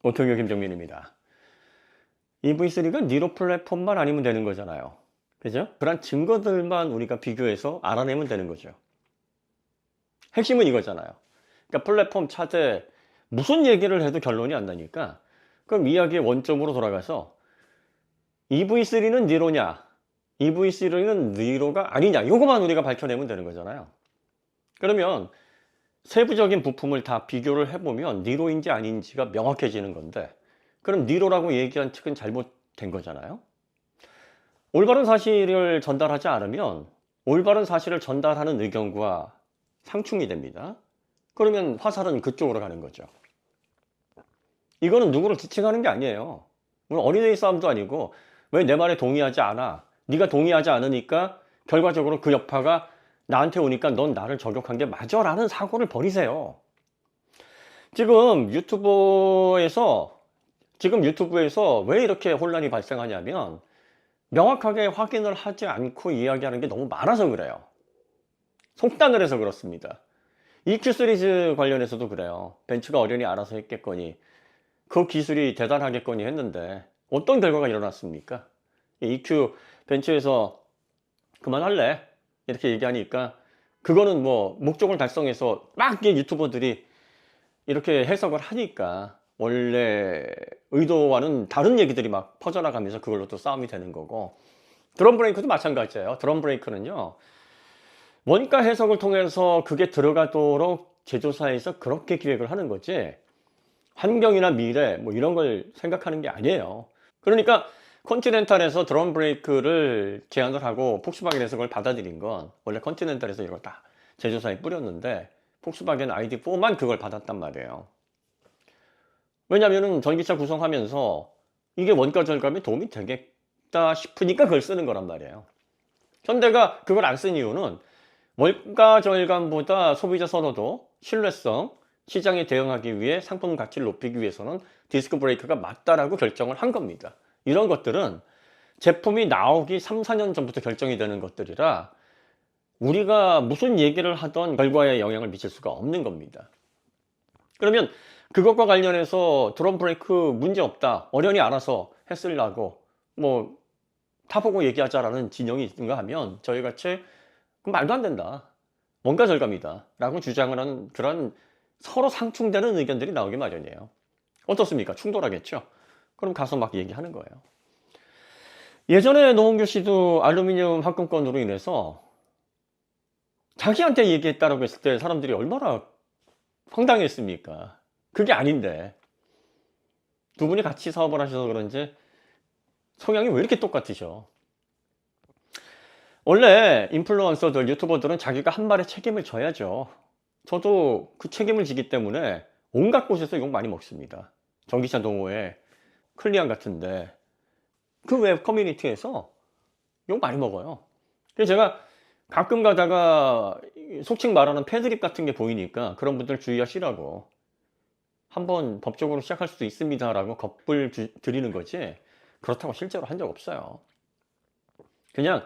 오토교 김정민입니다. EV3가 니로 플랫폼만 아니면 되는 거잖아요. 그죠? 그런 증거들만 우리가 비교해서 알아내면 되는 거죠. 핵심은 이거잖아요. 그러니까 플랫폼 차제 무슨 얘기를 해도 결론이 안 나니까 그럼 이야기의 원점으로 돌아가서 EV3는 니로냐, EV3는 니로가 아니냐, 이거만 우리가 밝혀내면 되는 거잖아요. 그러면 세부적인 부품을 다 비교를 해보면 니로인지 아닌지가 명확해지는 건데, 그럼 니로라고 얘기한 측은 잘못된 거잖아요. 올바른 사실을 전달하지 않으면 올바른 사실을 전달하는 의견과 상충이 됩니다. 그러면 화살은 그쪽으로 가는 거죠. 이거는 누구를 지칭하는 게 아니에요. 어린애의 싸움도 아니고 왜 내 말에 동의하지 않아? 네가 동의하지 않으니까 결과적으로 그 여파가 나한테 오니까 넌 나를 저격한 게 맞아 라는 사고를 버리세요. 지금 유튜브에서 왜 이렇게 혼란이 발생하냐면 명확하게 확인을 하지 않고 이야기하는 게 너무 많아서 그래요. 속단을 해서 그렇습니다. EQ 시리즈 관련해서도 그래요. 벤츠가 어련히 알아서 했겠거니, 그 기술이 대단하겠거니 했는데 어떤 결과가 일어났습니까? EQ 벤츠에서 그만할래 이렇게 얘기하니까 그거는 뭐 목적을 달성해서 막 유튜버들이 이렇게 해석을 하니까 원래 의도와는 다른 얘기들이 막 퍼져나가면서 그걸로 또 싸움이 되는 거고, 드럼 브레이크도 마찬가지예요. 드럼 브레이크는요, 원가 해석을 통해서 그게 들어가도록 제조사에서 그렇게 기획을 하는 거지 환경이나 미래 뭐 이런 걸 생각하는 게 아니에요. 그러니까 컨티넨탈에서 드럼 브레이크를 제안을 하고 폭스바겐에서 그걸 받아들인 건, 원래 컨티넨탈에서 이걸 다 제조사에 뿌렸는데 폭스바겐 ID4만 그걸 받았단 말이에요. 왜냐면은 전기차 구성하면서 이게 원가 절감에 도움이 되겠다 싶으니까 그걸 쓰는 거란 말이에요. 현대가 그걸 안 쓴 이유는 원가 절감보다 소비자 선호도, 신뢰성, 시장에 대응하기 위해 상품 가치를 높이기 위해서는 디스크 브레이크가 맞다라고 결정을 한 겁니다. 이런 것들은 제품이 나오기 3, 4년 전부터 결정이 되는 것들이라 우리가 무슨 얘기를 하던 결과에 영향을 미칠 수가 없는 겁니다. 그러면 그것과 관련해서 드럼 브레이크 문제 없다, 어련히 알아서 했으려고 뭐 타보고 얘기하자라는 진영이 있는가 하면 저희같이 그럼 말도 안 된다, 원가 절감이다 라고 주장을 하는 그런 서로 상충되는 의견들이 나오기 마련이에요. 어떻습니까? 충돌하겠죠? 그럼 가서 막 얘기하는 거예요. 예전에 노홍규 씨도 알루미늄 합금건으로 인해서 자기한테 얘기했다라고 했을 때 사람들이 얼마나 황당했습니까? 그게 아닌데 두 분이 같이 사업을 하셔서 그런지 성향이 왜 이렇게 똑같으셔? 원래 인플루언서들, 유튜버들은 자기가 한 말에 책임을 져야죠. 저도 그 책임을 지기 때문에 온갖 곳에서 욕 많이 먹습니다. 전기차 동호회, 클리앙 같은데 그 웹 커뮤니티에서 욕 많이 먹어요. 그래서 제가 가끔 가다가 속칭 말하는 패드립 같은 게 보이니까 그런 분들 주의하시라고, 한번 법적으로 시작할 수도 있습니다 라고 겁을 드리는 거지 그렇다고 실제로 한 적 없어요. 그냥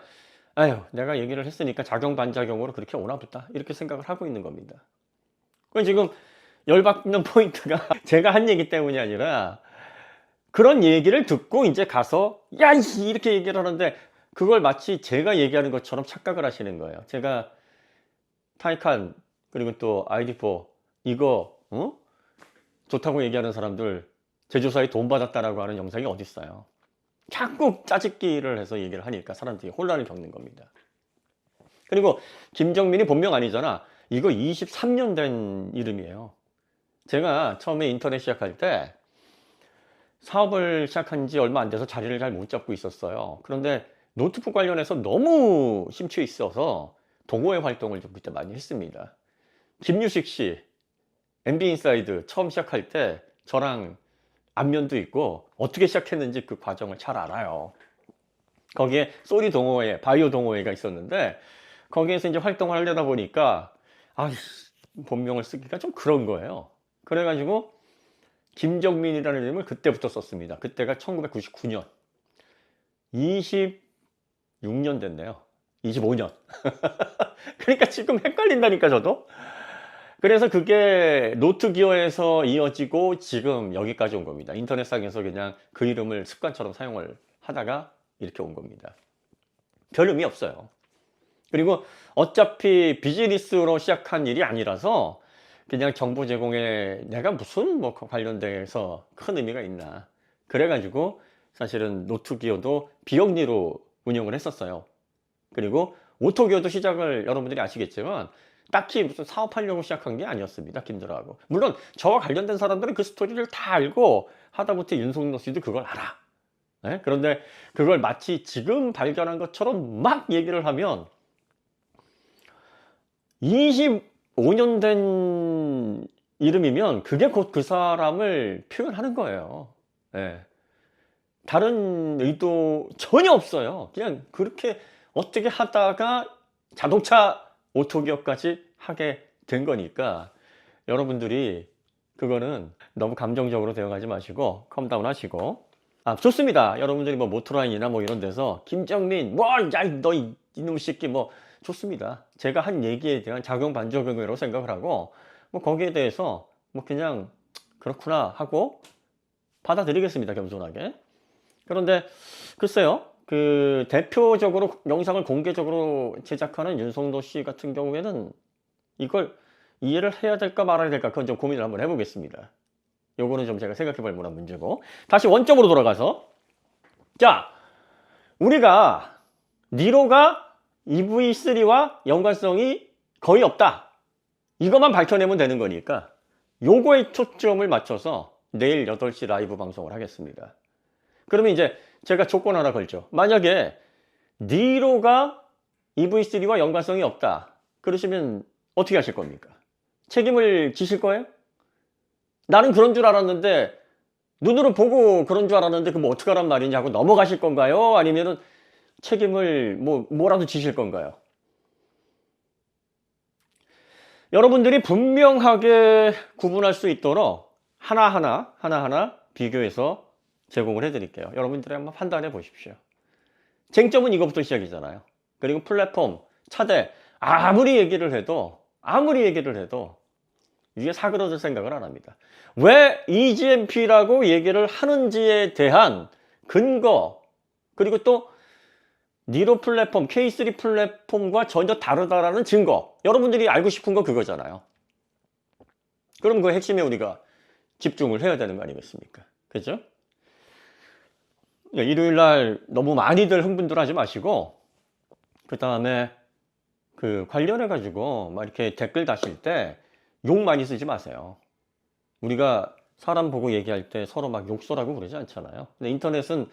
아유, 내가 얘기를 했으니까 작용반작용으로 그렇게 오나 보다 이렇게 생각을 하고 있는 겁니다. 그럼 지금 열받는 포인트가 제가 한 얘기 때문이 아니라 그런 얘기를 듣고 이제 가서 야 이렇게 얘기를 하는데 그걸 마치 제가 얘기하는 것처럼 착각을 하시는 거예요. 제가 타이칸 그리고 또 ID4 이거 좋다고 얘기하는 사람들 제조사에 돈 받았다라고 하는 영상이 어디 있어요? 자꾸 짜집기를 해서 얘기를 하니까 사람들이 혼란을 겪는 겁니다. 그리고 김정민이 본명 아니잖아. 이거 23년 된 이름이에요. 제가 처음에 인터넷 시작할 때 사업을 시작한 지 얼마 안 돼서 자리를 잘 못 잡고 있었어요. 그런데 노트북 관련해서 너무 심취해 있어서 동호회 활동을 좀 그때 많이 했습니다. 김유식 씨, MB인사이드 처음 시작할 때 저랑 안면도 있고 어떻게 시작했는지 그 과정을 잘 알아요. 거기에 소리 동호회, 바이오 동호회가 있었는데 거기에서 이제 활동을 하려다 보니까 본명을 쓰기가 좀 그런 거예요. 그래가지고 김정민이라는 이름을 그때부터 썼습니다. 그때가 1999년. 26년 됐네요. 25년. 그러니까 지금 헷갈린다니까 저도. 그래서 그게 노트 기어에서 이어지고 지금 여기까지 온 겁니다. 인터넷상에서 그냥 그 이름을 습관처럼 사용을 하다가 이렇게 온 겁니다. 별 의미 없어요. 그리고 어차피 비즈니스로 시작한 일이 아니라서 그냥 정보 제공에 내가 무슨 뭐 관련돼서 큰 의미가 있나. 그래가지고 사실은 노트 기어도 비영리로 운영을 했었어요. 그리고 오토 기어도 시작을 여러분들이 아시겠지만 딱히 무슨 사업하려고 시작한 게 아니었습니다. 김들하고. 물론 저와 관련된 사람들은 그 스토리를 다 알고 하다못해 윤석노 씨도 그걸 알아. 네? 그런데 그걸 마치 지금 발견한 것처럼 막 얘기를 하면 25년 된 이름이면 그게 곧 그 사람을 표현하는 거예요. 네. 다른 의도 전혀 없어요. 그냥 그렇게 어떻게 하다가 자동차 오토기어까지 하게 된 거니까 여러분들이 그거는 너무 감정적으로 대응하지 마시고 컴다운 하시고. 좋습니다. 여러분들이 뭐 모토라인이나 뭐 이런 데서 김정민 너 이놈 새끼 뭐 좋습니다. 제가 한 얘기에 대한 작용 반작용이라고 생각을 하고 뭐 거기에 대해서 뭐 그냥 그렇구나 하고 받아들이겠습니다. 겸손하게. 그런데 글쎄요. 그 대표적으로 영상을 공개적으로 제작하는 윤석노 씨 같은 경우에는 이걸 이해를 해야 될까 말아야 될까 그건 좀 고민을 한번 해보겠습니다. 요거는 좀 제가 생각해 볼 만한 문제고. 다시 원점으로 돌아가서 자, 우리가 니로가 EV3와 연관성이 거의 없다. 이것만 밝혀내면 되는 거니까 요거에 초점을 맞춰서 내일 8시 라이브 방송을 하겠습니다. 그러면 이제 제가 조건 하나 걸죠. 만약에 니로가 EV3와 연관성이 없다. 그러시면 어떻게 하실 겁니까? 책임을 지실 거예요? 나는 그런 줄 알았는데 눈으로 보고 그런 줄 알았는데 그럼 어떡하란 말이냐 하고 넘어가실 건가요? 아니면은 책임을 뭐라도 지실 건가요? 여러분들이 분명하게 구분할 수 있도록 하나하나 비교해서 제공을 해드릴게요. 여러분들이 한번 판단해 보십시오. 쟁점은 이거부터 시작이잖아요. 그리고 플랫폼, 차대 아무리 얘기를 해도 이게 사그러들 생각을 안 합니다. 왜 EGMP라고 얘기를 하는지에 대한 근거 그리고 또 니로 플랫폼, K3 플랫폼과 전혀 다르다라는 증거 여러분들이 알고 싶은 건 그거잖아요. 그럼 그 핵심에 우리가 집중을 해야 되는 거 아니겠습니까? 그죠? 일요일날 너무 많이들 흥분들 하지 마시고 그 다음에 그 관련해 가지고 막 이렇게 댓글 다실 때 욕 많이 쓰지 마세요. 우리가 사람 보고 얘기할 때 서로 막 욕설하고 그러지 않잖아요. 근데 인터넷은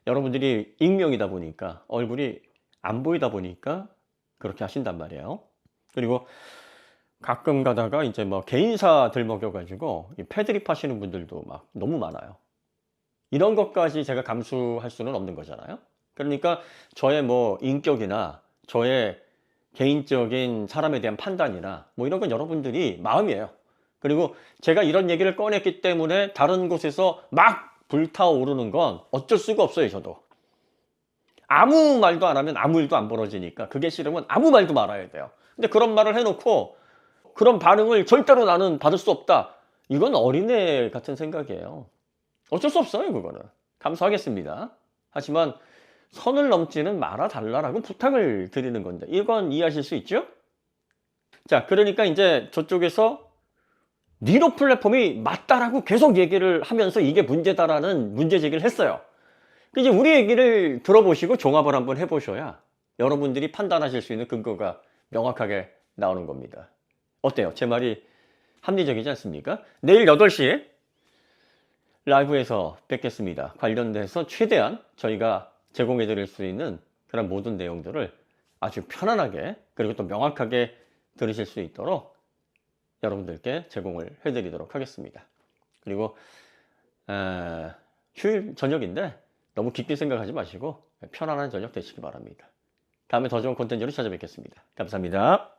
여러분들이 익명이다 보니까 얼굴이 안 보이다 보니까 그렇게 하신단 말이에요. 그리고 가끔 가다가 이제 뭐 개인사 들먹여 가지고 패드립 하시는 분들도 막 너무 많아요. 이런 것까지 제가 감수할 수는 없는 거잖아요. 그러니까 저의 뭐 인격이나 저의 개인적인 사람에 대한 판단이나 뭐 이런 건 여러분들이 마음이에요. 그리고 제가 이런 얘기를 꺼냈기 때문에 다른 곳에서 막 불타오르는 건 어쩔 수가 없어요. 저도 아무 말도 안 하면 아무 일도 안 벌어지니까 그게 싫으면 아무 말도 말아야 돼요. 근데 그런 말을 해놓고 그런 반응을 절대로 나는 받을 수 없다. 이건 어린애 같은 생각이에요. 어쩔 수 없어요. 그거는 감수하겠습니다. 하지만 선을 넘지는 말아달라고 부탁을 드리는 건데 이건 이해하실 수 있죠? 자, 그러니까 이제 저쪽에서 니로 플랫폼이 맞다라고 계속 얘기를 하면서 이게 문제다라는 문제 제기를 했어요. 이제 우리 얘기를 들어보시고 종합을 한번 해보셔야 여러분들이 판단하실 수 있는 근거가 명확하게 나오는 겁니다. 어때요? 제 말이 합리적이지 않습니까? 내일 8시에 라이브에서 뵙겠습니다. 관련돼서 최대한 저희가 제공해 드릴 수 있는 그런 모든 내용들을 아주 편안하게 그리고 또 명확하게 들으실 수 있도록 여러분들께 제공을 해 드리도록 하겠습니다. 그리고 휴일 저녁인데 너무 깊게 생각하지 마시고 편안한 저녁 되시기 바랍니다. 다음에 더 좋은 콘텐츠로 찾아뵙겠습니다. 감사합니다.